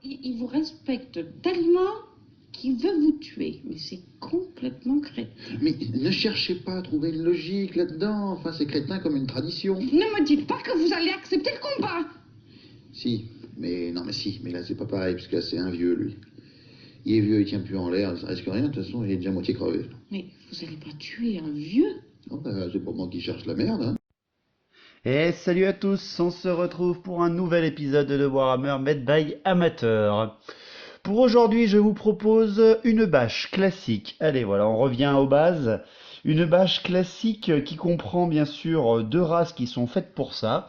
Il vous respecte tellement qu'il veut vous tuer. Mais c'est complètement crétin. Mais ne cherchez pas à trouver une logique là-dedans. Enfin, c'est crétin comme une tradition. Ne me dites pas que vous allez accepter le combat. Si, mais non, mais si. Mais là, c'est pas pareil, parce que là, c'est un vieux, lui. Il est vieux, il tient plus en l'air, ça risque rien. De toute façon, il est déjà moitié crevé. Mais vous allez pas tuer un vieux? Oh, bah, c'est pas moi qui cherche la merde, hein. Et salut à tous, on se retrouve pour un nouvel épisode de Warhammer Made by Amateur. Pour aujourd'hui, je vous propose une bâche classique. Allez, voilà, on revient aux bases. Une bâche classique qui comprend bien sûr deux races qui sont faites pour ça.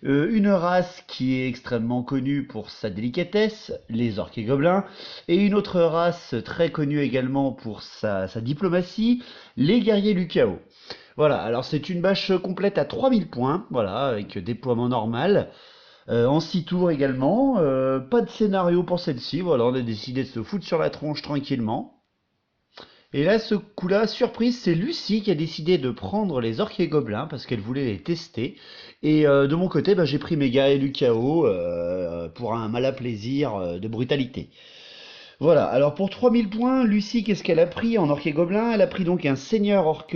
Une race qui est extrêmement connue pour sa délicatesse, les orques et gobelins, et une autre race très connue également pour sa diplomatie, les guerriers du chaos. Voilà, alors c'est une bâche complète à 3000 points, voilà, avec déploiement normal, en 6 tours également, pas de scénario pour celle-ci, voilà, on a décidé de se foutre sur la tronche tranquillement. Et là, ce coup-là, surprise, c'est Lucie qui a décidé de prendre les orques et gobelins parce qu'elle voulait les tester. Et de mon côté, j'ai pris mes guerriers du chaos pour un malin plaisir de brutalité. Voilà, alors pour 3000 points, Lucie, qu'est-ce qu'elle a pris en orque et gobelin? Elle a pris donc un seigneur orque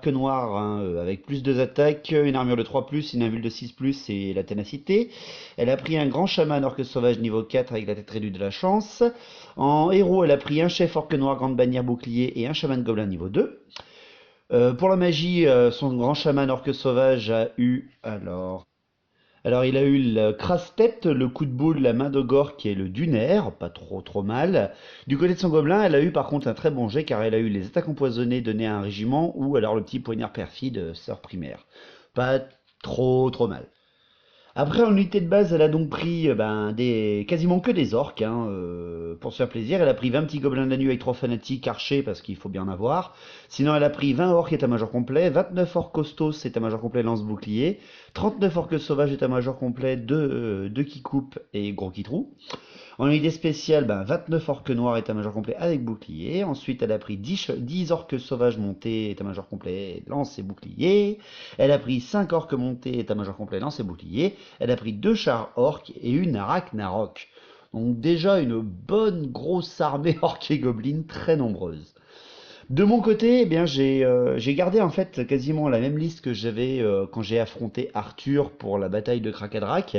noir hein, avec plus 2 attaques, une armure de 3+, une invule de 6+, et la ténacité. Elle a pris un grand chaman orque sauvage niveau 4 avec la tête réduite de la chance. En héros, elle a pris un chef orque noir, grande bannière, bouclier et un chaman gobelin niveau 2. Pour la magie, son grand chaman orque sauvage a eu alors il a eu le crasse-tête, le coup de boule, la main d'Ogor qui est le dunaire, pas trop mal. Du côté de son gobelin, elle a eu par contre un très bon jet car elle a eu les attaques empoisonnées données à un régiment ou alors le petit poignard perfide, sœur primaire. Pas trop mal. Après, en unité de base, elle a donc pris quasiment que des orques, hein, pour se faire plaisir. Elle a pris 20 petits gobelins de la nuit avec 3 fanatiques archers, parce qu'il faut bien en avoir. Sinon, elle a pris 20 orques état-major complet, 29 orques costos état-major complet lance-bouclier, 39 orques sauvages état-major complet, 2 qui coupent et gros qui trou. En unité spéciale, 29 orques noirs état-major complet avec bouclier. Ensuite, elle a pris 10 orques sauvages montés état-major complet lance et bouclier. Elle a pris 5 orques montés état-major complet lance et bouclier. Elle a pris 2 chars orques et une Narak Narok. Donc déjà une bonne grosse armée orque et gobelins très nombreuse. De mon côté, eh bien, j'ai gardé en fait quasiment la même liste que j'avais quand j'ai affronté Arthur pour la bataille de Krakadrak,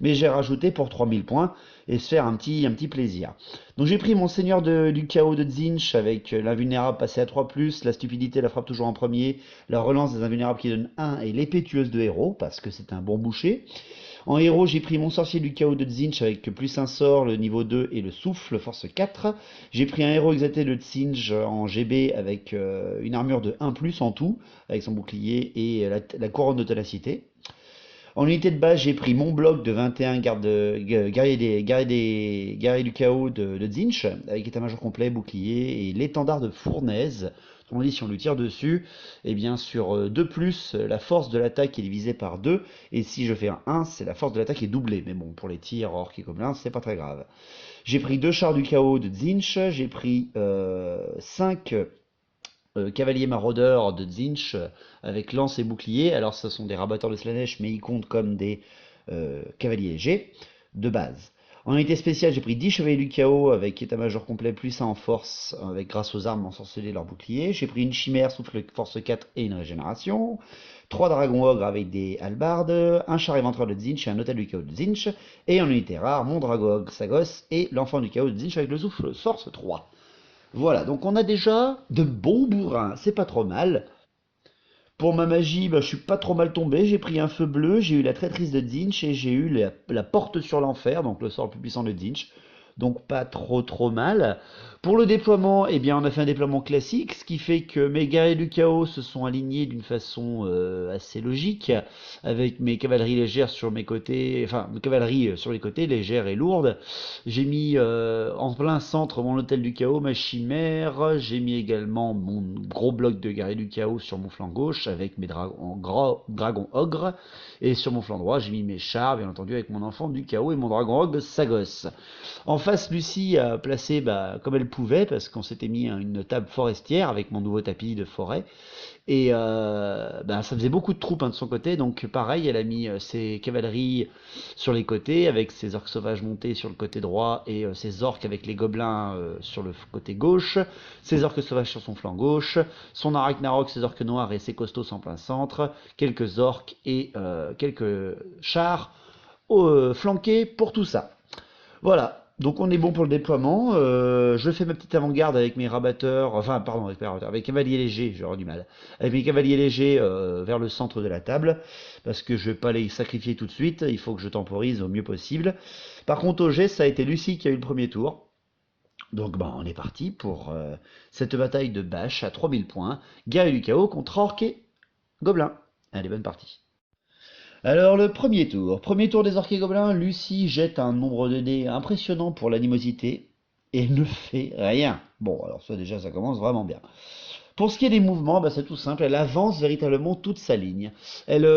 mais j'ai rajouté pour 3000 points et se faire un petit plaisir. Donc j'ai pris mon seigneur du chaos de Tzinch avec l'invulnérable passé à 3+, la stupidité la frappe toujours en premier, la relance des invulnérables qui donne 1 et l'épée tueuse de héros parce que c'est un bon boucher. En héros, j'ai pris mon sorcier du chaos de Tzinch avec plus un sort, le niveau 2 et le souffle, force 4. J'ai pris un héros exalté de Tzinch en GB avec une armure de 1+, en tout, avec son bouclier et la couronne de ténacité. En unité de base, j'ai pris mon bloc de 21 guerriers du chaos de Tzinch, avec état-major complet, bouclier et l'étendard de fournaise. On dit si on lui tire dessus, et bien sur 2+, la force de l'attaque est divisée par 2, et si je fais un 1, c'est la force de l'attaque est doublée. Mais bon, pour les tirs orques et gobelins, c'est pas très grave. J'ai pris 2 chars du chaos de Tzinch, j'ai pris 5 cavaliers maraudeurs de Tzinch avec lance et bouclier. Alors ce sont des rabatteurs de Slanesh, mais ils comptent comme des cavaliers légers de base. En unité spéciale, j'ai pris 10 chevaliers du chaos avec état-major complet plus 1 en force, avec grâce aux armes ensorcelées de leur bouclier. J'ai pris une chimère, souffle force 4 et une régénération. 3 dragons ogres avec des halbardes, un char éventreur de Tzinch et un hôtel du chaos de Tzinch. Et en unité rare, mon dragon ogre Sagos et l'enfant du chaos de Tzinch avec le souffle force 3. Voilà, donc on a déjà de bons bourrins, c'est pas trop mal. Pour ma magie, je suis pas trop mal tombé, j'ai pris un feu bleu, j'ai eu la traîtrise de Tzinch et j'ai eu la porte sur l'enfer, donc le sort le plus puissant de Tzinch. Donc pas trop mal. Pour le déploiement, eh bien on a fait un déploiement classique, ce qui fait que mes guerriers du chaos se sont alignés d'une façon assez logique, avec mes cavaleries légères sur mes côtés, enfin mes cavaleries sur les côtés, légères et lourdes. J'ai mis en plein centre mon hôtel du chaos, ma chimère, j'ai mis également mon gros bloc de guerriers du chaos sur mon flanc gauche, avec mes dragons ogres, et sur mon flanc droit j'ai mis mes chars, bien entendu avec mon enfant du chaos et mon dragon ogre Sagos. En face, Lucie a placé comme elle pouvait, parce qu'on s'était mis à une table forestière avec mon nouveau tapis de forêt. Et ça faisait beaucoup de troupes de son côté, donc pareil, elle a mis ses cavaleries sur les côtés, avec ses orques sauvages montés sur le côté droit, et ses orques avec les gobelins sur le côté gauche, ses orques sauvages sur son flanc gauche, son Arachnarok, ses orques noirs et ses costos en plein centre, quelques orques et quelques chars flanqués pour tout ça. Voilà, donc on est bon pour le déploiement. Je fais ma petite avant-garde avec mes rabatteurs, avec cavaliers légers, j'aurai du mal. Avec mes cavaliers légers vers le centre de la table, parce que je vais pas les sacrifier tout de suite, il faut que je temporise au mieux possible. Par contre, au jet, ça a été Lucie qui a eu le premier tour. Donc on est parti pour cette bataille de bâche à 3000 points. Guerrier du chaos contre orques et gobelins. Allez, bonne partie. Alors le premier tour des orques et gobelins, Lucie jette un nombre de dés impressionnant pour l'animosité et ne fait rien. Bon, alors ça déjà ça commence vraiment bien. Pour ce qui est des mouvements, c'est tout simple, elle avance véritablement toute sa ligne. Elle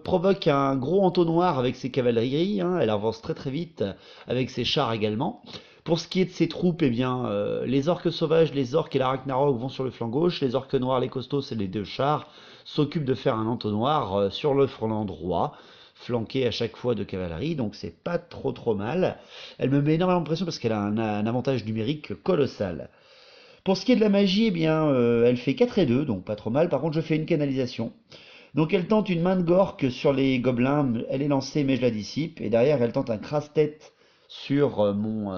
provoque un gros entonnoir avec ses cavaleries, elle avance très très vite avec ses chars également. Pour ce qui est de ses troupes, les orques sauvages, les orques et l'Arachnarok vont sur le flanc gauche, les orques noirs, les costauds et les deux chars s'occupent de faire un entonnoir sur le flanc droit, flanqué à chaque fois de cavalerie, donc c'est pas trop mal. Elle me met énormément de pression parce qu'elle a un avantage numérique colossal. Pour ce qui est de la magie, elle fait 4 et 2, donc pas trop mal. Par contre, je fais une canalisation. Donc elle tente une main de gorque sur les gobelins, elle est lancée mais je la dissipe. Et derrière, elle tente un crasse-tête sur mon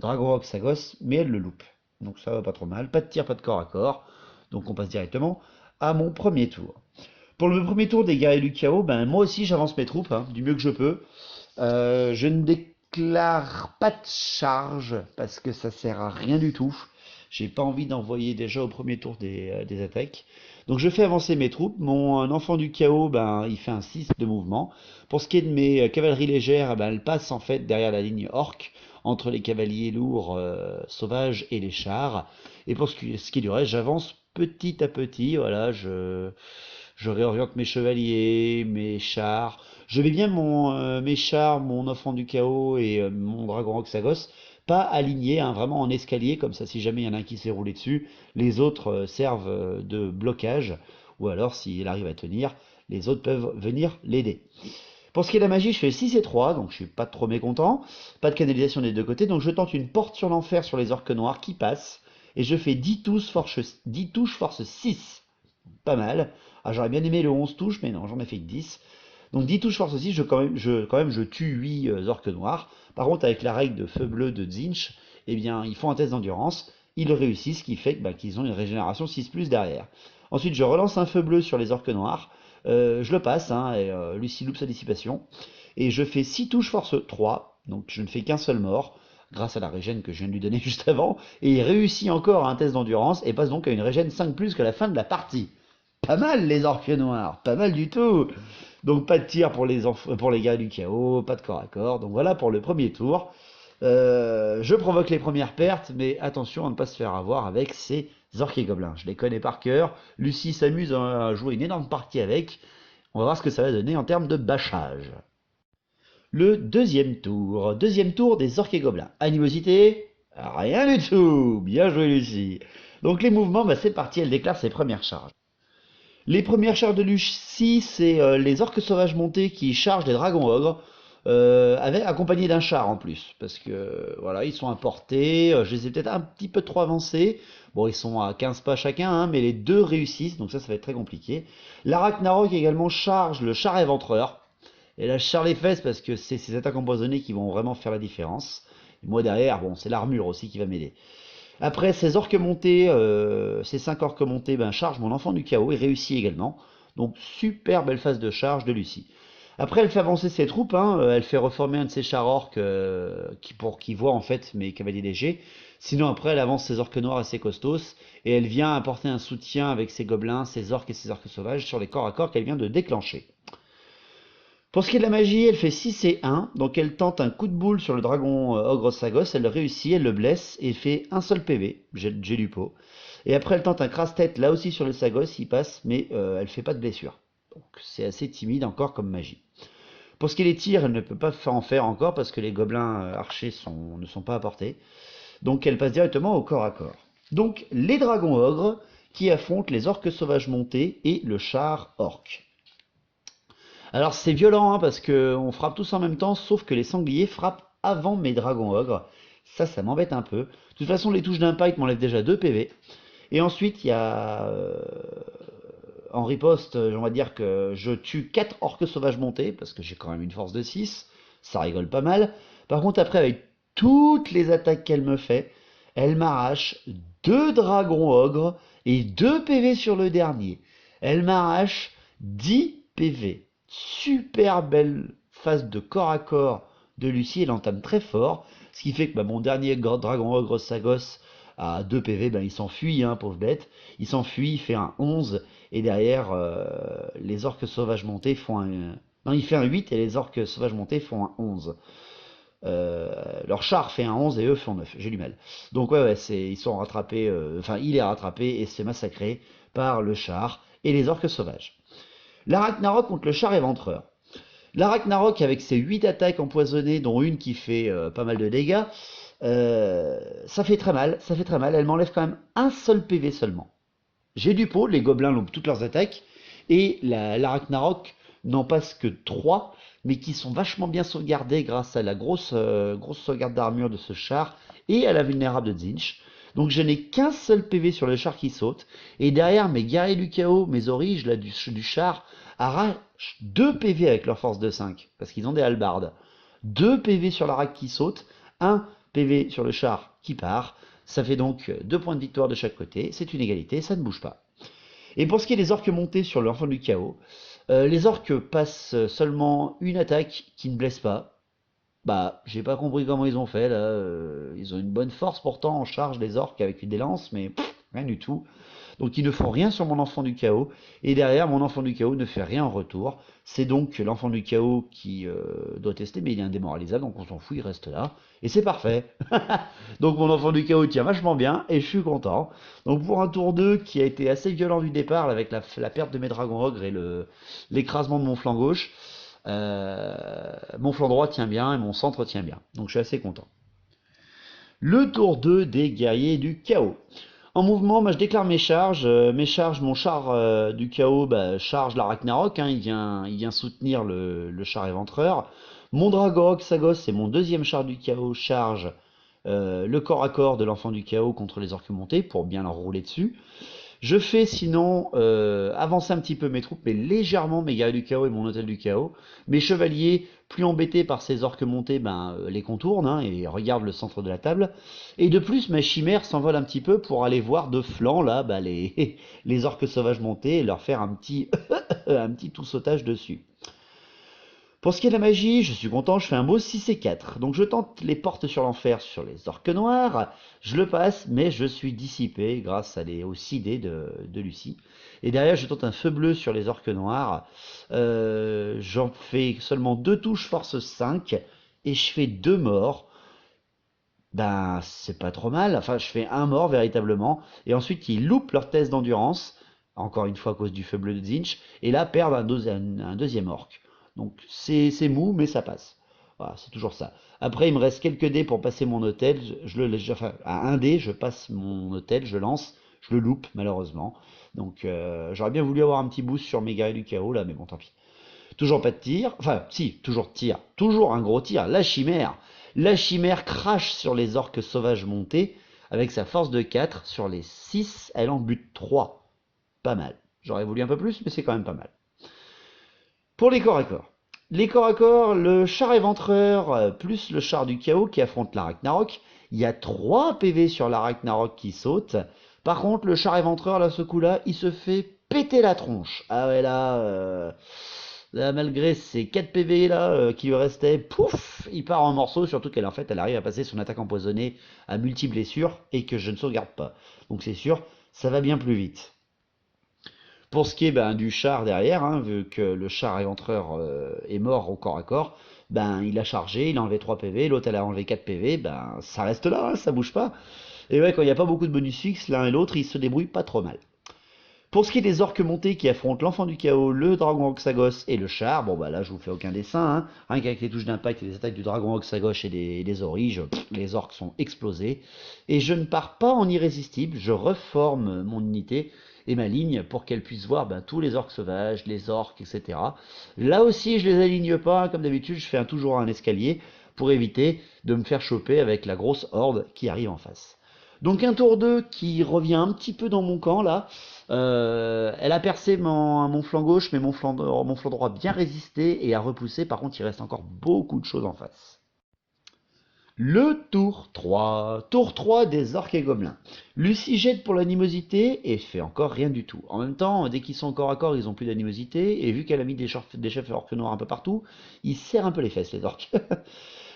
Dragon Rock Sagos, mais elle le loupe. Donc ça va pas trop mal. Pas de tir, pas de corps à corps. Donc on passe directement à mon premier tour. Pour le premier tour des guerriers du chaos, moi aussi j'avance mes troupes, du mieux que je peux. Je ne déclare pas de charge, parce que ça sert à rien du tout. J'ai pas envie d'envoyer déjà au premier tour des attaques. Donc je fais avancer mes troupes. Mon enfant du chaos, il fait un 6 de mouvement. Pour ce qui est de mes cavaleries légères, elles passent en fait derrière la ligne orque, entre les cavaliers lourds sauvages et les chars. Et pour ce qui est du reste, j'avance petit à petit. Voilà, je réoriente mes chevaliers, mes chars. Je mets bien mes chars, mon enfant du chaos et mon dragon rock Sagos, pas alignés, vraiment en escalier, comme ça si jamais il y en a un qui s'est roulé dessus, les autres servent de blocage, ou alors s'il arrive à tenir, les autres peuvent venir l'aider. Pour ce qui est de la magie, je fais 6 et 3, donc je suis pas trop mécontent. Pas de canalisation des deux côtés, donc je tente une porte sur l'enfer sur les orques noirs qui passent, et je fais 10 touches force 6. Pas mal. Ah, j'aurais bien aimé le 11 touches, mais non, j'en ai fait que 10. Donc 10 touches force 6, je tue 8 orques noirs. Par contre, avec la règle de feu bleu de Zinch, ils font un test d'endurance. Ils le réussissent, ce qui fait qu'ils ont une régénération 6+ derrière. Ensuite, je relance un feu bleu sur les orques noirs. Je le passe, et Lucie loupe sa dissipation. Et je fais 6 touches force 3, donc je ne fais qu'un seul mort, grâce à la régène que je viens de lui donner juste avant. Et il réussit encore un test d'endurance et passe donc à une régène 5+ qu'à la fin de la partie. Pas mal les orques noirs, pas mal du tout. Donc pas de tir pour les gars du chaos, pas de corps à corps. Donc voilà pour le premier tour. Je provoque les premières pertes, mais attention à ne pas se faire avoir avec ces orques et gobelins. Je les connais par cœur. Lucie s'amuse à jouer une énorme partie avec. On va voir ce que ça va donner en termes de bâchage. Le deuxième tour des orques et gobelins. Animosité, rien du tout. Bien joué Lucie. Donc les mouvements, c'est parti, elle déclare ses premières charges. Les premières charges de Lucie, c'est les orques sauvages montés qui chargent les dragons ogres, accompagnés d'un char en plus, parce que voilà, ils sont importés, je les ai peut-être un petit peu trop avancés. Bon, ils sont à 15 pas chacun, mais les deux réussissent, donc ça va être très compliqué. L'Arachnarok également charge le char éventreur, et là je charge les fesses parce que c'est ces attaques empoisonnées qui vont vraiment faire la différence. Et moi derrière, c'est l'armure aussi qui va m'aider. Après, ces orques montés, ces 5 orques montés, charge mon enfant du chaos et réussit également. Donc super belle phase de charge de Lucie. Après, elle fait avancer ses troupes, elle fait reformer un de ses chars orques qui voit en fait mes cavaliers légers. Sinon après, elle avance ses orques noirs et ses costos et elle vient apporter un soutien avec ses gobelins, ses orques et ses orques sauvages sur les corps à corps qu'elle vient de déclencher. Pour ce qui est de la magie, elle fait 6 et 1, donc elle tente un coup de boule sur le dragon ogre Sagos, elle le réussit, elle le blesse et fait un seul PV, j'ai du pot. Et après elle tente un crasse-tête là aussi sur le Sagos, il passe, mais elle fait pas de blessure. Donc c'est assez timide encore comme magie. Pour ce qui est des tirs, elle ne peut pas en faire encore parce que les gobelins archers ne sont pas à portée. Donc elle passe directement au corps à corps. Donc les dragons ogres qui affrontent les orques sauvages montés et le char orc. Alors c'est violent hein, parce qu'on frappe tous en même temps, sauf que les sangliers frappent avant mes dragons ogres. Ça m'embête un peu. De toute façon, les touches d'impact m'enlèvent déjà 2 PV. Et ensuite, il y a... en riposte, on va dire que je tue 4 orques sauvages montés, parce que j'ai quand même une force de 6. Ça rigole pas mal. Par contre, après, avec toutes les attaques qu'elle me fait, elle m'arrache 2 dragons ogres et 2 PV sur le dernier. Elle m'arrache 10 PV. Super belle phase de corps à corps de Lucie, elle entame très fort, ce qui fait que mon dernier dragon ogre Sagos à 2 PV, il s'enfuit, hein, pauvre bête, il s'enfuit, il fait un 11, et derrière, les orques sauvages montés font un... Non, il fait un 8 et les orques sauvages montés font un 11. Leur char fait un 11 et eux font 9, j'ai du mal. Donc ouais, ils sont rattrapés, il est rattrapé et se fait massacrer par le char et les orques sauvages. La Ragnarok contre le char éventreur. La Ragnarok avec ses 8 attaques empoisonnées, dont une qui fait pas mal de dégâts, ça fait très mal, elle m'enlève quand même un seul PV seulement. J'ai du pot, les gobelins loupent toutes leurs attaques, et la Ragnarok n'en passe que 3, mais qui sont vachement bien sauvegardés grâce à la grosse sauvegarde d'armure de ce char, et à la vulnérable de Tzeentch. Donc je n'ai qu'un seul PV sur le char qui saute, et derrière mes guerriers du chaos, mes origes là, du char, arrachent 2 PV avec leur force de 5, parce qu'ils ont des halbardes. 2 PV sur la rack qui saute, 1 PV sur le char qui part, ça fait donc 2 points de victoire de chaque côté, c'est une égalité, ça ne bouge pas. Et pour ce qui est des orques montés sur l'enfant du chaos, les orques passent seulement une attaque qui ne blesse pas. J'ai pas compris comment ils ont fait là. Ils ont une bonne force pourtant en charge les orques avec des lances, mais rien du tout. Donc ils ne font rien sur mon enfant du chaos. Et derrière, mon enfant du chaos ne fait rien en retour. C'est donc l'enfant du chaos qui doit tester, mais il est indémoralisable, donc on s'en fout, il reste là. Et c'est parfait. Donc mon enfant du chaos tient vachement bien, et je suis content. Donc pour un tour 2 qui a été assez violent du départ, avec la perte de mes dragons ogres et l'écrasement de mon flanc gauche, mon flanc droit tient bien et mon centre tient bien. Donc je suis assez content. Le tour 2 des guerriers du chaos. En mouvement, je déclare mes charges. Mon char du chaos charge la Ragnarok. Hein, il vient soutenir le char éventreur. Mon Dragorok Sagos, c'est mon deuxième char du chaos, charge le corps à corps de l'enfant du chaos contre les orques montés pour bien leur rouler dessus. Je fais sinon avancer un petit peu mes troupes, mais légèrement mes guerriers du chaos et mon hôtel du chaos. Mes chevaliers, plus embêtés par ces orques montés, les contournent hein, et regardent le centre de la table. Et de plus, ma chimère s'envole un petit peu pour aller voir de flanc là, les orques sauvages montés et leur faire un petit, un petit tout sautage dessus. Pour ce qui est de la magie, je suis content, je fais un beau 6 et 4. Donc je tente les portes sur l'enfer sur les orques noirs, je le passe, mais je suis dissipé grâce aux 6 dés de Lucie. Et derrière, je tente un feu bleu sur les orques noirs. J'en fais seulement 2 touches force 5, et je fais 2 morts. C'est pas trop mal, enfin je fais un mort véritablement, et ensuite ils loupent leur test d'endurance, encore une fois à cause du feu bleu de Tzeentch, et là perdent un deuxième orc. Donc c'est mou, mais ça passe. Voilà, c'est toujours ça. Après, il me reste quelques dés pour passer mon hôtel. À un dé, je passe mon hôtel, je lance, je le loupe, malheureusement. Donc j'aurais bien voulu avoir un petit boost sur mes guerriers du chaos, là, mais bon, tant pis. Toujours pas de tir. Enfin, si, toujours de tir. Toujours un gros tir. La chimère. La chimère crache sur les orques sauvages montés. Avec sa force de 4. Sur les 6, elle en bute 3. Pas mal. J'aurais voulu un peu plus, mais c'est quand même pas mal. Pour les corps à corps. Les corps à corps, le char éventreur plus le char du chaos qui affronte la Ragnarok. Il y a 3 PV sur la Ragnarok qui saute. Par contre, le char éventreur, là, ce coup-là, il se fait péter la tronche. Ah ouais, là, malgré ces 4 PV là qui lui restaient, pouf, il part en morceaux, surtout qu'elle en fait, elle arrive à passer son attaque empoisonnée à multi-blessures et que je ne sauvegarde pas. Donc c'est sûr, ça va bien plus vite. Pour ce qui est du char derrière, hein, vu que le char éventreur est mort au corps à corps, il a chargé, il a enlevé 3 PV, l'autre elle a enlevé 4 PV, ça reste là, hein, ça bouge pas. Et ouais, quand il n'y a pas beaucoup de bonus fixes, l'un et l'autre, ils se débrouillent pas trop mal. Pour ce qui est des orques montés qui affrontent l'enfant du chaos, le dragon Oxagos et le char, bon bah là je vous fais aucun dessin, hein. Rien qu'avec les touches d'impact et les attaques du dragon Oxagos et des origes, les orques sont explosés. Et je ne pars pas en irrésistible, je reforme mon unité et ma ligne pour qu'elle puisse voir tous les orques sauvages, les orques, etc. Là aussi je les aligne pas, hein, comme d'habitude je fais toujours un escalier pour éviter de me faire choper avec la grosse horde qui arrive en face. Donc un tour 2 qui revient un petit peu dans mon camp là. Elle a percé mon flanc gauche, mais mon flanc droit bien résisté et a repoussé. Par contre, il reste encore beaucoup de choses en face. Le tour 3. Tour 3 des orques et gobelins. Lucie jette pour l'animosité et fait encore rien du tout. En même temps, dès qu'ils sont corps à corps, ils ont plus d'animosité. Et vu qu'elle a mis des chefs orques noirs un peu partout, ils serrent un peu les fesses, les orques.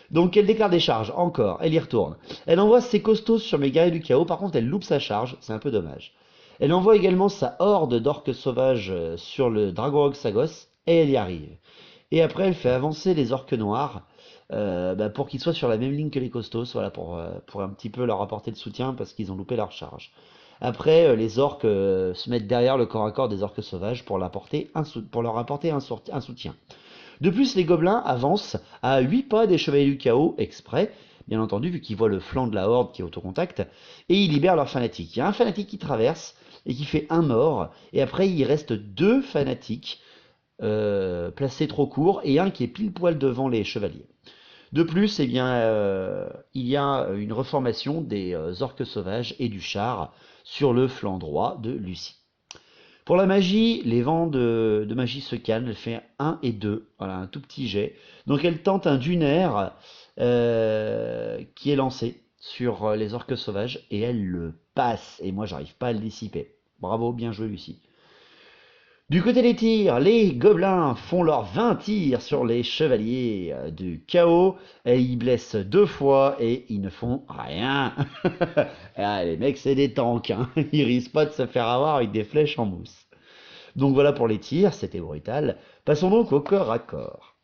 Donc elle déclare des charges, encore, elle y retourne. Elle envoie ses costauds sur mes guerriers du chaos, par contre elle loupe sa charge, c'est un peu dommage. Elle envoie également sa horde d'orques sauvages sur le dragon Oxagos, et elle y arrive. Et après elle fait avancer les orques noirs, pour qu'ils soient sur la même ligne que les costauds, voilà, pour un petit peu leur apporter le soutien, parce qu'ils ont loupé leur charge. Après, les orques se mettent derrière le corps à corps des orques sauvages pour leur apporter un soutien. De plus, les gobelins avancent à 8 pas des chevaliers du chaos, exprès, bien entendu, vu qu'ils voient le flanc de la horde qui est autocontact, et ils libèrent leurs fanatiques. Il y a un fanatique qui traverse et qui fait un mort, et après il reste 2 fanatiques placés trop court, et un qui est pile poil devant les chevaliers. De plus, il y a une reformation des orques sauvages et du char sur le flanc droit de Lucie. Pour la magie, les vents de magie se calment, elle fait 1 et 2, voilà, un tout petit jet. Donc elle tente un dunaire qui est lancé sur les orques sauvages et elle le passe. Et moi j'arrive pas à le dissiper. Bravo, bien joué Lucie. Du côté des tirs, les gobelins font leurs 20 tirs sur les chevaliers du chaos et ils blessent 2 fois et ils ne font rien. Ah, les mecs c'est des tanks, hein. Ils risquent pas de se faire avoir avec des flèches en mousse. Donc voilà pour les tirs, c'était brutal. Passons donc au corps à corps.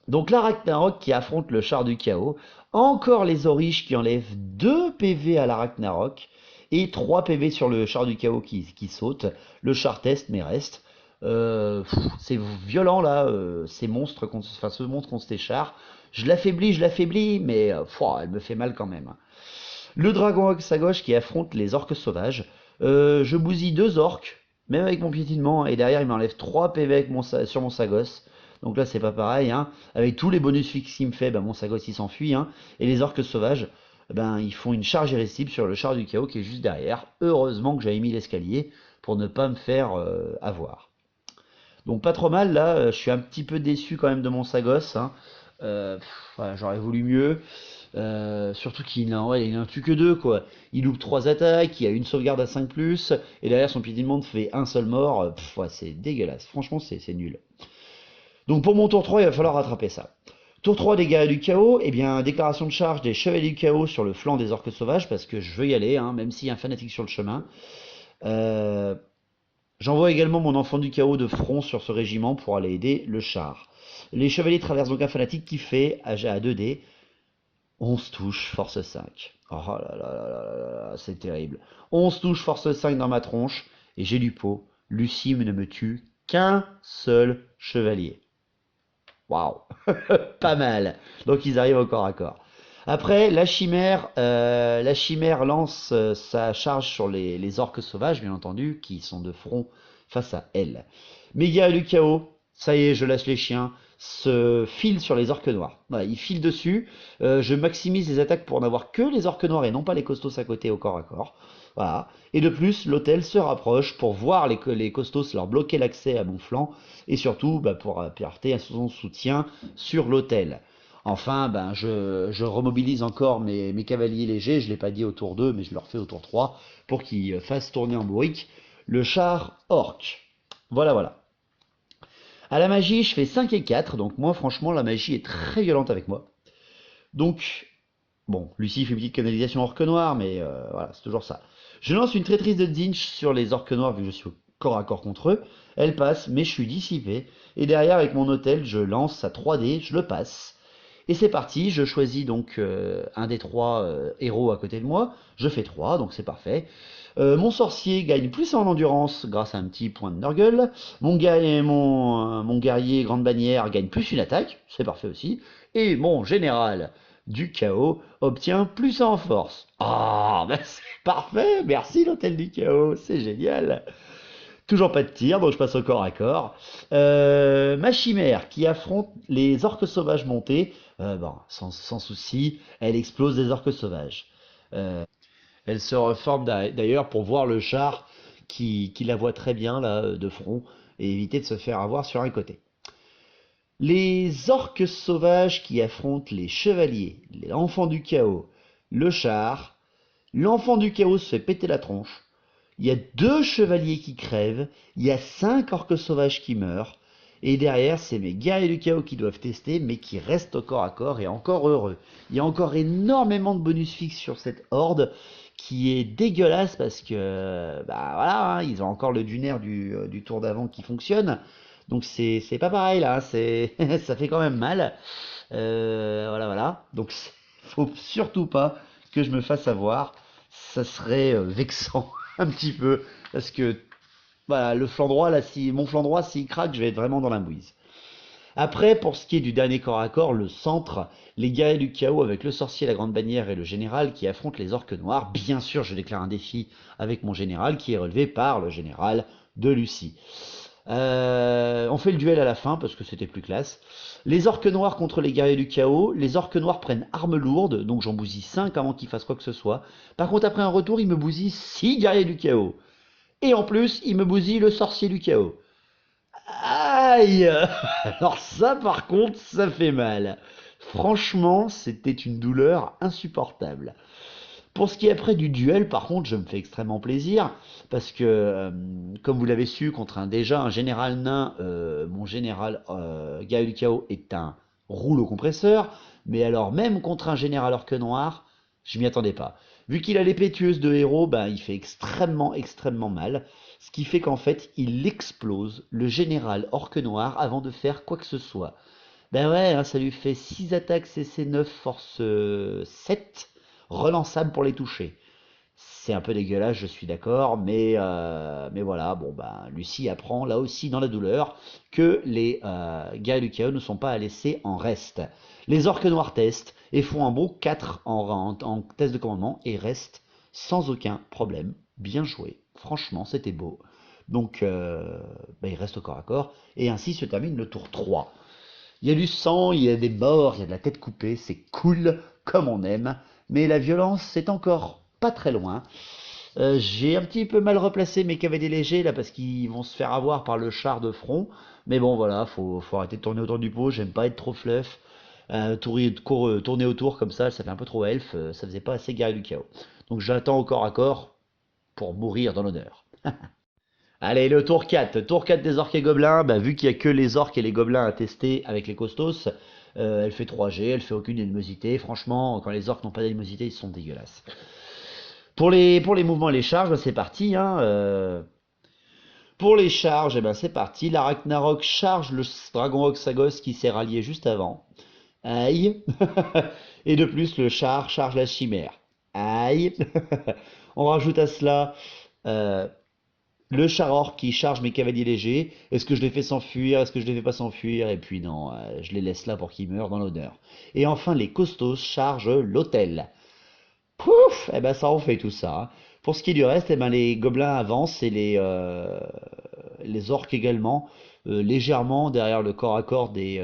Donc la Ragnarok qui affronte le char du chaos, encore les origes qui enlèvent 2 PV à la Ragnarok et 3 PV sur le char du chaos qui saute. Le char teste mais reste. C'est violent là, ce monstre contre ces chars. Je l'affaiblis, mais elle me fait mal quand même. Le dragon Oxagos qui affronte les orques sauvages. Je bousille 2 orques, même avec mon piétinement, et derrière il m'enlève 3 PV sur mon Sagos. Donc là c'est pas pareil, hein. Avec tous les bonus fixes qu'il me fait, mon Sagos il s'enfuit, hein. Et les orques sauvages, ils font une charge irrésistible sur le char du chaos qui est juste derrière. Heureusement que j'avais mis l'escalier pour ne pas me faire avoir. Donc pas trop mal là, je suis un petit peu déçu quand même de mon Sagos, hein. Voilà, j'aurais voulu mieux. Surtout qu'il n'en tue que 2 quoi. Il loupe 3 attaques, il a une sauvegarde à 5+, et derrière son piétinement fait un seul mort. C'est dégueulasse, franchement c'est nul. Donc pour mon tour 3, il va falloir rattraper ça. Tour 3 des guerriers du chaos, déclaration de charge des chevaliers du chaos sur le flanc des orques sauvages, parce que je veux y aller, hein, même s'il y a un fanatique sur le chemin. J'envoie également mon enfant du chaos de front sur ce régiment pour aller aider le char. Les chevaliers traversent donc un fanatique qui fait, à 2D, 11 touches, force 5. Oh là là là là là, c'est terrible. 11 touches, force 5 dans ma tronche, et j'ai du pot. Lucie ne me tue qu'un seul chevalier. Waouh, pas mal. Donc ils arrivent au corps à corps. Après, la chimère lance sa charge sur les orques sauvages, bien entendu, qui sont de front face à elle. Mes guerriers du chaos, ça y est, je lâche les chiens, se filent sur les orques noirs. Voilà, ils filent dessus. Je maximise les attaques pour n'avoir que les orques noirs et non pas les costauds à côté au corps à corps. Voilà. Et de plus, l'hôtel se rapproche pour voir les costauds leur bloquer l'accès à mon flanc et surtout pour apporter son soutien sur l'hôtel. Enfin, je remobilise encore mes cavaliers légers, je ne l'ai pas dit au tour 2, mais je le refais au tour 3, pour qu'ils fassent tourner en bourrique le char orc. Voilà. À la magie, je fais 5 et 4, donc moi, franchement, la magie est très violente avec moi. Donc, bon, Lucie fait une petite canalisation orque noir, mais voilà, c'est toujours ça. Je lance une traîtrise de Zinch sur les orques noirs, vu que je suis au corps à corps contre eux. Elle passe, mais je suis dissipé. Et derrière, avec mon hôtel, je lance à 3D, je le passe. Et c'est parti, je choisis donc un des 3 héros à côté de moi, je fais 3, donc c'est parfait. Mon sorcier gagne plus en endurance grâce à un petit point de Nurgle. Mon guerrier grande bannière gagne plus une attaque, c'est parfait aussi. Et mon général du chaos obtient plus en force. Ah, ben c'est parfait, merci l'hôtel du chaos, c'est génial. Toujours pas de tir, donc je passe au corps à corps. Ma chimère qui affronte les orques sauvages montés, bon, sans souci, elle explose des orques sauvages. Elle se reforme d'ailleurs pour voir le char qui la voit très bien là de front et éviter de se faire avoir sur un côté. Les orques sauvages qui affrontent les chevaliers, l'enfant du chaos, le char, l'enfant du chaos se fait péter la tronche. Il y a 2 chevaliers qui crèvent, il y a 5 orques sauvages qui meurent, et derrière, c'est mes guerriers du chaos qui doivent tester, mais qui restent au corps à corps et encore heureux. Il y a encore énormément de bonus fixes sur cette horde, qui est dégueulasse parce que, bah voilà, hein, ils ont encore le dunaire du tour d'avant qui fonctionne. Donc c'est pas pareil là, ça fait quand même mal. Voilà. Donc faut surtout pas que je me fasse avoir. Ça serait vexant un petit peu parce que voilà, le flanc droit là, si mon flanc droit s'il craque, je vais être vraiment dans la mouise. Après, pour ce qui est du dernier corps à corps, le centre, les guerriers du chaos avec le sorcier, la grande bannière et le général qui affrontent les orques noirs. Bien sûr, je déclare un défi avec mon général qui est relevé par le général de Lucie. On fait le duel à la fin parce que c'était plus classe. Les orques noirs contre les guerriers du chaos. Les orques noirs prennent armes lourdes, donc j'en bousille 5 avant qu'ils fassent quoi que ce soit. Par contre, après un retour, ils me bousillent 6 guerriers du chaos. Et en plus, ils me bousillent le sorcier du chaos. Aïe! Alors ça, par contre, ça fait mal. Franchement, c'était une douleur insupportable. Pour ce qui est après du duel, par contre, je me fais extrêmement plaisir parce que, comme vous l'avez su, contre déjà un général nain, mon général Gaël Chaos est un rouleau compresseur. Mais alors, même contre un général orque noir, je m'y attendais pas. Vu qu'il a l'épée tueuse de héros, ben, il fait extrêmement mal. Ce qui fait qu'en fait, il explose le général orque noir avant de faire quoi que ce soit. Ben ouais, hein, ça lui fait 6 attaques CC9 force 7 relançables pour les toucher. C'est un peu dégueulasse, je suis d'accord, mais voilà, bon ben Lucie apprend là aussi dans la douleur que les guerriers du chaos ne sont pas à laisser en reste. Les orques noirs testent et font un bon 4 en test de commandement et restent sans aucun problème. Bien joué, franchement c'était beau. Donc ben, il reste au corps à corps et ainsi se termine le tour 3. Il y a du sang, il y a des morts, il y a de la tête coupée, c'est cool comme on aime, mais la violence c'est encore pas très loin. J'ai un petit peu mal replacé mes cavaliers légers là parce qu'ils vont se faire avoir par le char de front, mais bon voilà, faut arrêter de tourner autour du pot, j'aime pas être trop fluff. Tourner autour comme ça fait un peu trop elfe, ça faisait pas assez guerrier du chaos. Donc j'attends au corps à corps pour mourir dans l'honneur. Allez, le tour 4. Tour 4 des orques et gobelins. Bah, vu qu'il n'y a que les orques et les gobelins à tester avec les costos, elle fait 3G, elle fait aucune animosité. Franchement, quand les orques n'ont pas d'animosité, ils sont dégueulasses. Pour les mouvements et les charges, bah, c'est parti. Hein, Pour les charges, eh ben, c'est parti. La Ragnarok charge le dragon Oxagos qui s'est rallié juste avant. Aïe. Et de plus, le char charge la chimère. Aïe. On rajoute à cela... euh, le char qui charge mes cavaliers légers. Est-ce que je les fais s'enfuir? Est-ce que je les fais pas s'enfuir? Et puis non, je les laisse là pour qu'ils meurent dans l'honneur. Et enfin, les costauds chargent l'hôtel. Pouf! Eh ben ça en fait tout ça. Hein. Pour ce qui est du reste, eh ben, les gobelins avancent et les orques également, légèrement derrière le corps à corps des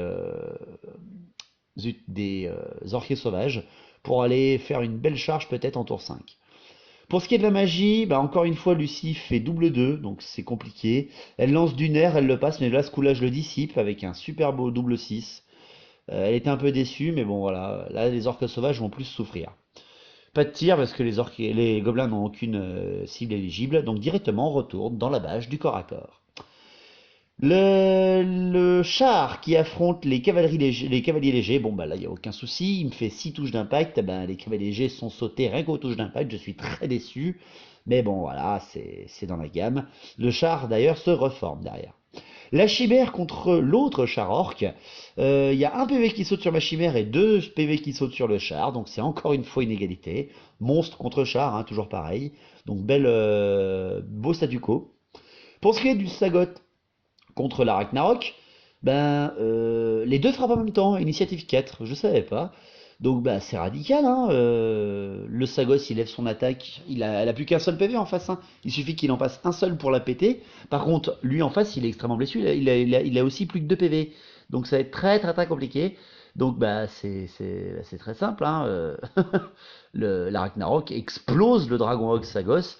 orques sauvages, pour aller faire une belle charge peut-être en tour 5. Pour ce qui est de la magie, bah encore une fois, Lucie fait double 2, donc c'est compliqué. Elle lance du nerf, elle le passe, mais là, ce coup-là, je le dissipe avec un super beau double 6. Elle était un peu déçue, mais bon, voilà. Là, les orques sauvages vont plus souffrir. Pas de tir, parce que les gobelins n'ont aucune cible éligible, donc directement, on retourne dans la bâche du corps à corps. Le char qui affronte les cavaliers légers, bon bah là il n'y a aucun souci, il me fait 6 touches d'impact, ben, les cavaliers légers sont sautés rien qu'aux touches d'impact, je suis très déçu, mais bon voilà, c'est dans la gamme. Le char d'ailleurs se reforme derrière. La chimère contre l'autre char orc. Il y a un PV qui saute sur ma chimère et 2 PV qui sautent sur le char. Donc c'est encore une fois une égalité. Monstre contre char, hein, toujours pareil. Donc beau statu quo. Pour ce qui est du Sagot contre la Ragnarok, les deux frappent en même temps, initiative 4, je savais pas. Donc c'est radical, hein. Le Sagos il lève son attaque, elle a plus qu'un seul PV en face, hein. Il suffit qu'il en passe un seul pour la péter. Par contre, lui en face il est extrêmement blessé, il a aussi plus que 2 PV. Donc ça va être très très très compliqué. Donc c'est très simple, hein. La Ragnarok explose le Dragon Hawk Sagos.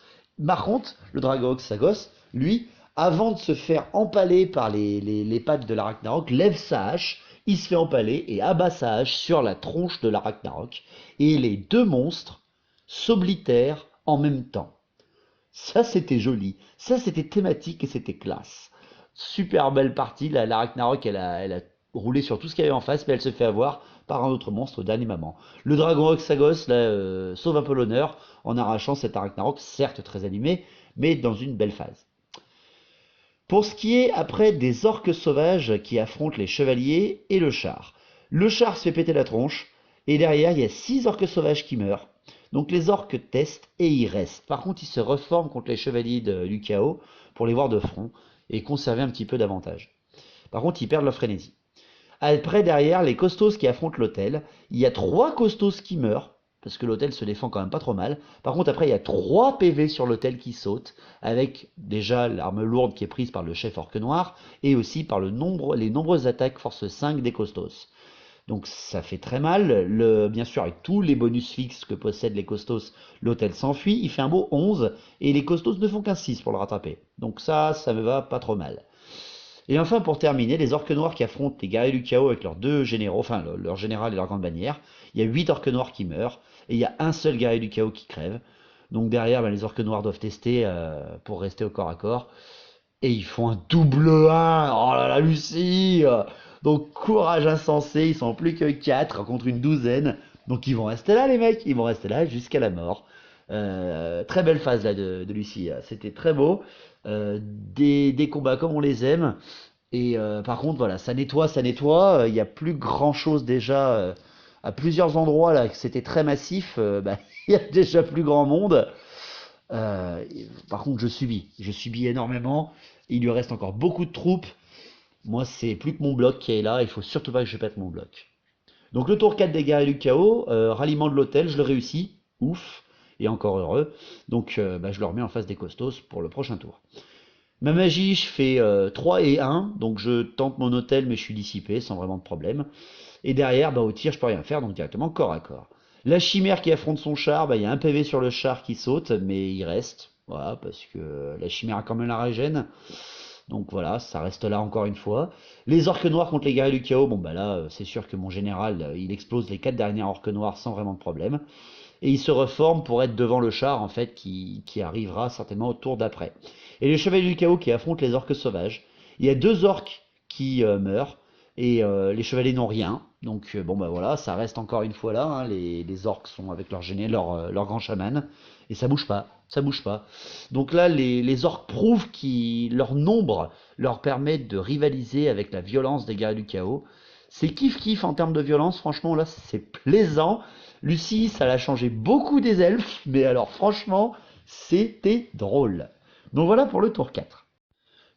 Par contre, le Dragon Hawk Sagos, lui, avant de se faire empaler par les pattes de la Ragnarok, lève sa hache, il se fait empaler et abat sa hache sur la tronche de la Ragnarok. Et les deux monstres s'oblitèrent en même temps. Ça, c'était joli. Ça, c'était thématique et c'était classe. Super belle partie. La Ragnarok, elle a roulé sur tout ce qu'il y avait en face, mais elle se fait avoir par un autre monstre au dernier moment. Le Dragon Hawk Sagos là, sauve un peu l'honneur en arrachant cette Ragnarok, certes très animée, mais dans une belle phase. Pour ce qui est après des orques sauvages qui affrontent les chevaliers et le char. Le char se fait péter la tronche, et derrière il y a 6 orques sauvages qui meurent. Donc les orques testent et ils restent. Par contre ils se reforment contre les chevaliers du chaos pour les voir de front et conserver un petit peu d'avantage. Par contre ils perdent leur frénésie. Après derrière les costos qui affrontent l'hôtel, il y a 3 costos qui meurent. Parce que l'hôtel se défend quand même pas trop mal. Par contre, après, il y a 3 PV sur l'hôtel qui sautent, avec déjà l'arme lourde qui est prise par le chef orque noir, et aussi par les nombreuses attaques force 5 des costos. Donc ça fait très mal. Bien sûr, avec tous les bonus fixes que possèdent les costos, l'hôtel s'enfuit. Il fait un beau 11, et les costos ne font qu'un 6 pour le rattraper. Donc ça me va pas trop mal. Et enfin, pour terminer, les orques noirs qui affrontent les guerriers du chaos avec leurs 2 généraux, enfin leur général et leur grande bannière. Il y a 8 orques noirs qui meurent, et il y a un seul guerrier du chaos qui crève. Donc derrière, les orques noirs doivent tester pour rester au corps à corps. Et ils font un double 1. Oh là là, Lucie. Donc courage insensé, ils sont plus que 4 contre une douzaine. Donc ils vont rester là les mecs, ils vont rester là jusqu'à la mort. Très belle phase là de Lucie, c'était très beau. Des combats comme on les aime. Et par contre, voilà, ça nettoie. Il n'y a plus grand chose déjà à plusieurs endroits là, que c'était très massif. Il y a déjà plus grand monde. Par contre, je subis énormément. Il lui reste encore beaucoup de troupes. Moi, c'est plus que mon bloc qui est là. Il faut surtout pas que je pète mon bloc. Donc le tour 4 des guerriers du chaos, ralliement de l'hôtel, je le réussis. Ouf. Et encore heureux. Donc je le remets en face des costos pour le prochain tour. Ma magie, je fais 3 et 1, donc je tente mon hôtel, mais je suis dissipé sans vraiment de problème. Et derrière, au tir, je peux rien faire, donc directement corps à corps. La chimère qui affronte son char, il y a un PV sur le char qui saute, mais il reste. Voilà, parce que la chimère a quand même la régène. Donc voilà, ça reste là encore une fois. Les orques noirs contre les guerriers du chaos, là, c'est sûr que mon général, il explose les 4 derniers orques noirs sans vraiment de problème. Et il se reforme pour être devant le char, en fait, qui arrivera certainement au tour d'après. Et les chevaliers du chaos qui affrontent les orques sauvages. Il y a 2 orques qui meurent, et les chevaliers n'ont rien. Donc voilà, ça reste encore une fois là, hein. Les orques sont avec leur génie, leur grand chaman, et ça bouge pas. Donc là, les orques prouvent que leur nombre leur permet de rivaliser avec la violence des guerriers du chaos. C'est kiff en termes de violence, franchement là c'est plaisant. Lucie, ça l'a changé beaucoup des elfes, mais alors franchement, c'était drôle. Donc voilà pour le tour 4.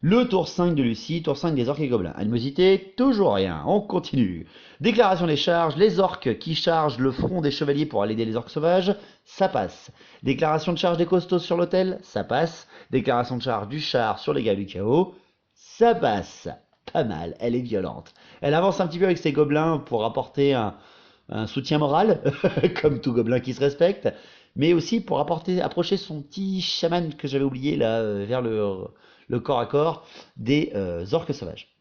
Le tour 5 de Lucie, tour 5 des orques et gobelins. Animosité, toujours rien, on continue. Déclaration des charges, les orques qui chargent le front des chevaliers pour aller aider les orques sauvages, ça passe. Déclaration de charge des costos sur l'hôtel, ça passe. Déclaration de charge du char sur les guerriers du chaos, ça passe. Pas mal, elle est violente. Elle avance un petit peu avec ses gobelins pour apporter un soutien moral, comme tout gobelin qui se respecte, mais aussi pour approcher son petit chaman que j'avais oublié là, vers le corps à corps des orques sauvages.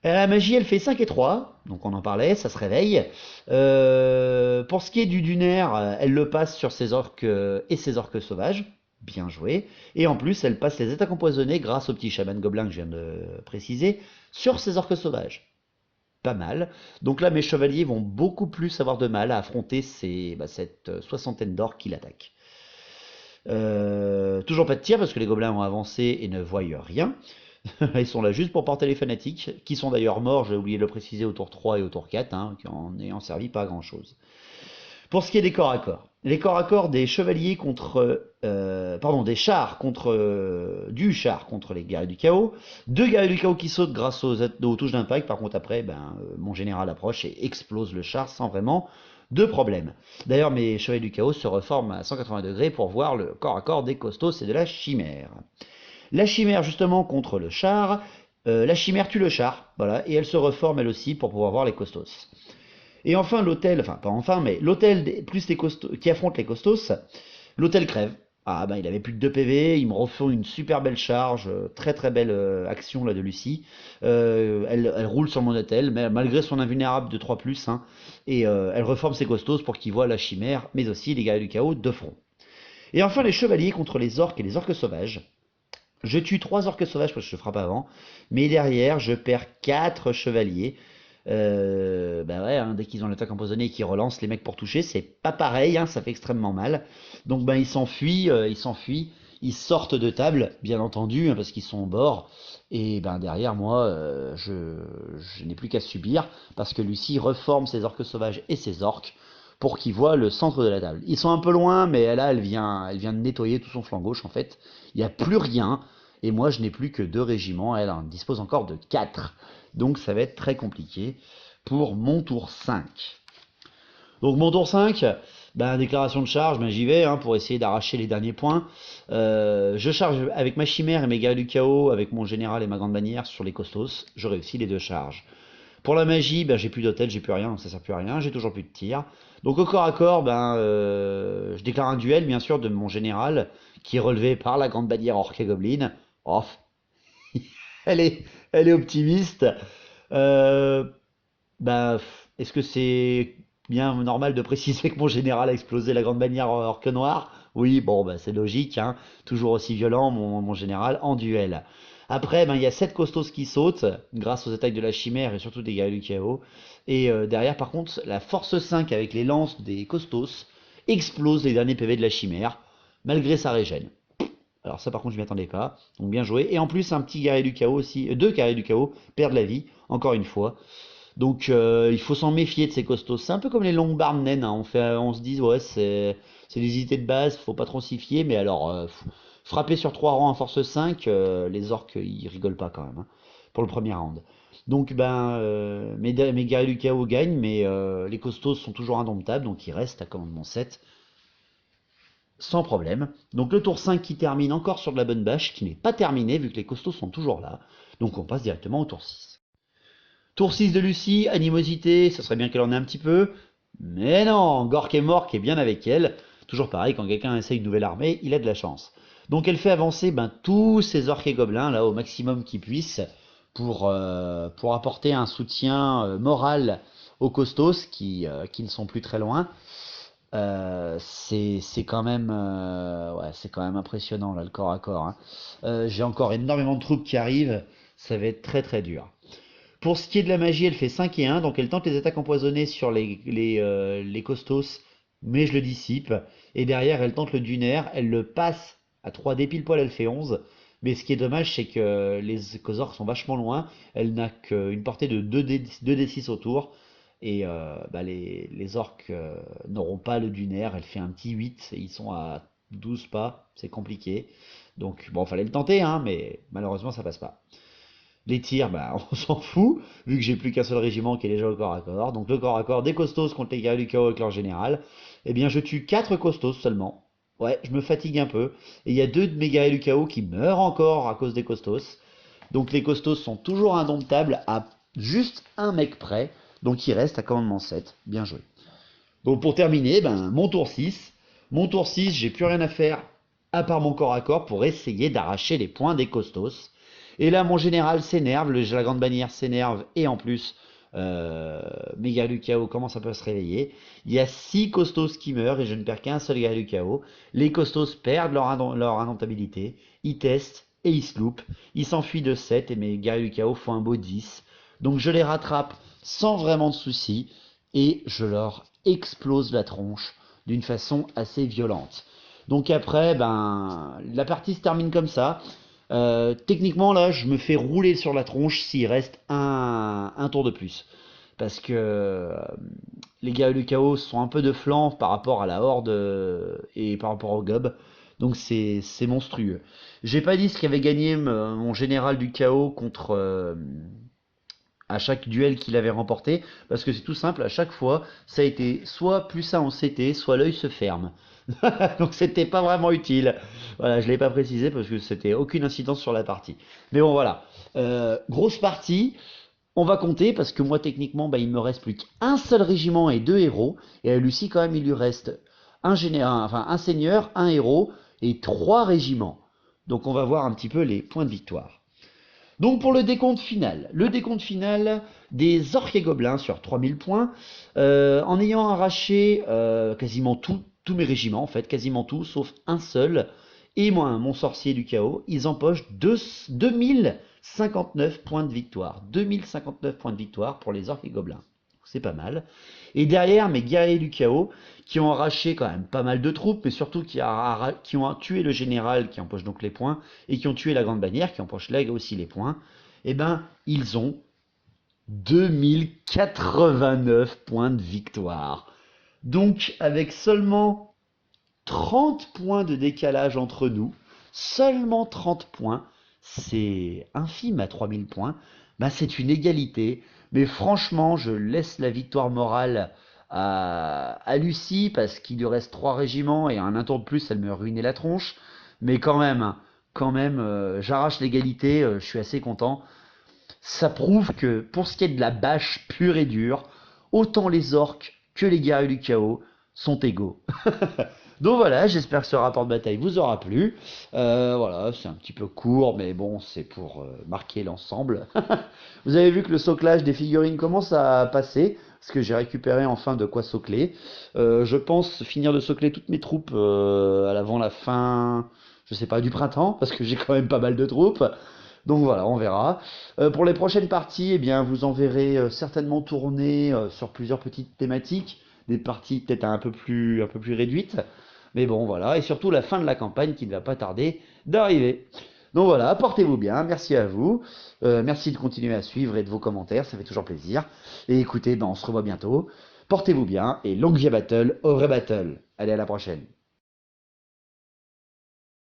La magie, elle fait 5 et 3, donc on en parlait, ça se réveille. Pour ce qui est du dunaire, elle le passe sur ses orques et ses orques sauvages, bien joué. Et en plus, elle passe les attaques empoisonnées grâce au petit chaman gobelin que je viens de préciser, sur ses orques sauvages. Pas mal. Donc là, mes chevaliers vont beaucoup plus avoir de mal à affronter cette soixantaine d'orques qui l'attaquent. Toujours pas de tir parce que les gobelins ont avancé et ne voient rien. Ils sont là juste pour porter les fanatiques, qui sont d'ailleurs morts, j'ai oublié de le préciser, au tour 3 et au tour 4, hein, qui en ayant servi pas à grand chose. Pour ce qui est des corps à corps, les corps à corps des chevaliers contre, pardon, des chars contre, du char contre les guerriers du chaos, deux guerriers du chaos qui sautent grâce aux touches d'impact. Par contre après, mon général approche et explose le char sans vraiment de problème. D'ailleurs, mes chevaliers du chaos se reforment à 180 degrés pour voir le corps à corps des costos et de la chimère. La chimère justement contre le char, la chimère tue le char, voilà, et elle se reforme elle aussi pour pouvoir voir les costos. Et enfin, l'hôtel, enfin pas enfin, mais l'hôtel plus les costos, qui affronte les costos, l'hôtel crève. Ah ben il avait plus que 2 PV, ils me refont une super belle charge, très très belle action là de Lucie. Elle roule sur mon hôtel, mais malgré son invulnérable de 3+, hein, et elle reforme ses costos pour qu'ils voient la chimère, mais aussi les guerriers du chaos de front. Et enfin les chevaliers contre les orques et les orques sauvages. Je tue 3 orques sauvages parce que je frappe avant, mais derrière je perds 4 chevaliers. Bah ouais, hein, dès qu'ils ont l'attaque empoisonnée et qu'ils relancent les mecs pour toucher, c'est pas pareil, hein, ça fait extrêmement mal. Donc ben ils sortent de table, bien entendu, hein, parce qu'ils sont au bord. Et ben derrière moi, je n'ai plus qu'à subir, parce que Lucie reforme ses orques sauvages et ses orques pour qu'ils voient le centre de la table. Ils sont un peu loin, mais là elle vient de nettoyer tout son flanc gauche en fait. Il n'y a plus rien. Et moi, je n'ai plus que 2 régiments, elle en dispose encore de 4. Donc ça va être très compliqué pour mon tour 5. Donc mon tour 5, déclaration de charge, j'y vais hein, pour essayer d'arracher les derniers points. Je charge avec ma chimère et mes guerriers du chaos, avec mon général et ma grande bannière sur les costos. Je réussis les 2 charges. Pour la magie, j'ai plus d'hôtel, j'ai plus rien, donc ça sert plus à rien, j'ai toujours plus de tir. Donc au corps à corps, je déclare un duel bien sûr de mon général, qui est relevé par la grande bannière orc et goblin. Oh, elle est optimiste. Euh, Est-ce que c'est bien normal de préciser que mon général a explosé la grande bannière orque noire? Oui, bon, c'est logique, hein. Toujours aussi violent, mon général, en duel. Après, il y a 7 costauds qui sautent, grâce aux attaques de la chimère et surtout des guerriers du chaos. Et derrière, par contre, la force 5 avec les lances des costos explose les derniers PV de la chimère, malgré sa régène. Alors ça par contre je m'y attendais pas, donc bien joué. Et en plus un petit guerrier du chaos aussi, 2 guerriers du chaos perdent la vie, encore une fois. Donc il faut s'en méfier de ces costauds. C'est un peu comme les longues-barres naines, hein. On se dit ouais c'est des unités de base, faut pas trop s'y fier, mais alors frapper sur 3 rangs à force 5, les orques ils rigolent pas quand même, hein, pour le premier round. Donc mes guerriers du chaos gagnent, mais les costauds sont toujours indomptables, donc ils restent à commandement 7 sans problème. Donc le tour 5 qui termine encore sur de la bonne bâche, qui n'est pas terminé vu que les costauds sont toujours là. Donc on passe directement au tour 6. Tour 6 de Lucie, animosité, ça serait bien qu'elle en ait un petit peu. Mais non, Gork est mort, qui est bien avec elle. Toujours pareil, quand quelqu'un essaye une nouvelle armée, il a de la chance. Donc elle fait avancer tous ces orques et gobelins là au maximum qu'ils puissent pour apporter un soutien moral aux costos qui ne sont plus très loin. C'est quand même c'est quand même impressionnant là le corps à corps, hein. J'ai encore énormément de troupes qui arrivent, ça va être très très dur. Pour ce qui est de la magie, elle fait 5 et 1, donc elle tente les attaques empoisonnées sur les costos, mais je le dissipe. Et derrière, elle tente le dunaire, elle le passe à 3D pile poil, elle fait 11. Mais ce qui est dommage, c'est que les orques sont vachement loin, elle n'a qu'une portée de 2D6 autour. Et les orques n'auront pas le dunaire, elle fait un petit 8, et ils sont à 12 pas, c'est compliqué. Donc bon, fallait le tenter, hein, mais malheureusement ça passe pas. Les tirs, on s'en fout, vu que j'ai plus qu'un seul régiment qui est déjà au corps à corps. Donc le corps à corps des costos contre les guerriers du chaos avec leur général. Eh bien je tue 4 costos seulement. Ouais, je me fatigue un peu. Et il y a 2 de mes guerriers du chaos qui meurent encore à cause des costos. Donc les costos sont toujours indomptables à juste un mec près. Donc il reste à commandement 7. Bien joué. Donc pour terminer, mon tour 6. Mon tour 6, j'ai plus rien à faire à part mon corps à corps pour essayer d'arracher les points des costos. Et là, mon général s'énerve, la grande bannière s'énerve, et en plus, mes guerriers du chaos commencent un peu à se réveiller. Il y a 6 costos qui meurent, et je ne perds qu'un seul guerrier du chaos. Les costos perdent leur indomptabilité, ils testent, et ils se loupent. Ils s'enfuient de 7, et mes guerriers du chaos font un beau 10. Donc je les rattrape sans vraiment de soucis, et je leur explose la tronche d'une façon assez violente. Donc après, la partie se termine comme ça. Techniquement, là, je me fais rouler sur la tronche s'il reste un tour de plus. Parce que les gars du chaos sont un peu de flanc par rapport à la horde et par rapport au gob. Donc c'est monstrueux. J'ai pas dit ce qu'avait gagné mon général du chaos contre à chaque duel qu'il avait remporté, parce que c'est tout simple, à chaque fois, ça a été soit plus ça en CT, soit l'œil se ferme. Donc c'était pas vraiment utile. Voilà, je l'ai pas précisé parce que c'était aucune incidence sur la partie. Mais bon voilà, grosse partie. On va compter parce que moi techniquement, bah, il me reste plus qu'un seul régiment et 2 héros. Et à Lucie quand même, il lui reste un général, enfin un seigneur, un héros et 3 régiments. Donc on va voir un petit peu les points de victoire. Donc pour le décompte final des orques et gobelins sur 3000 points, en ayant arraché quasiment tous mes régiments, en fait, quasiment tout, sauf un seul, et moi, mon sorcier du chaos, ils empochent 2059 points de victoire. 2059 points de victoire pour les orques et gobelins. C'est pas mal. Et derrière, mes guerriers du chaos, qui ont arraché quand même pas mal de troupes, mais surtout qui ont tué le général, qui empoche donc les points, et qui ont tué la grande bannière, qui empoche là aussi les points, eh ben, ils ont 2089 points de victoire. Donc, avec seulement 30 points de décalage entre nous, seulement 30 points, c'est infime à 3000 points, bah c'est une égalité. Mais franchement, je laisse la victoire morale à Lucie parce qu'il lui reste 3 régiments et un tour de plus, elle me ruinait la tronche. Mais quand même, j'arrache l'égalité, je suis assez content. Ça prouve que pour ce qui est de la bâche pure et dure, autant les orques que les guerriers du chaos sont égaux. Donc voilà, j'espère que ce rapport de bataille vous aura plu. Voilà, c'est un petit peu court, mais bon, c'est pour marquer l'ensemble. Vous avez vu que le soclage des figurines commence à passer, parce que j'ai récupéré enfin de quoi socler. Je pense finir de socler toutes mes troupes avant la fin, je sais pas, du printemps, parce que j'ai quand même pas mal de troupes. Donc voilà, on verra. Pour les prochaines parties, eh bien, vous en verrez certainement tourner sur plusieurs petites thématiques, des parties peut-être un peu plus réduites. Mais bon, voilà, et surtout la fin de la campagne qui ne va pas tarder d'arriver. Donc voilà, portez-vous bien, merci à vous, merci de continuer à suivre et de vos commentaires, ça fait toujours plaisir. Et écoutez, ben, on se revoit bientôt, portez-vous bien, et longue vie à Battle, au vrai Battle. Allez, à la prochaine.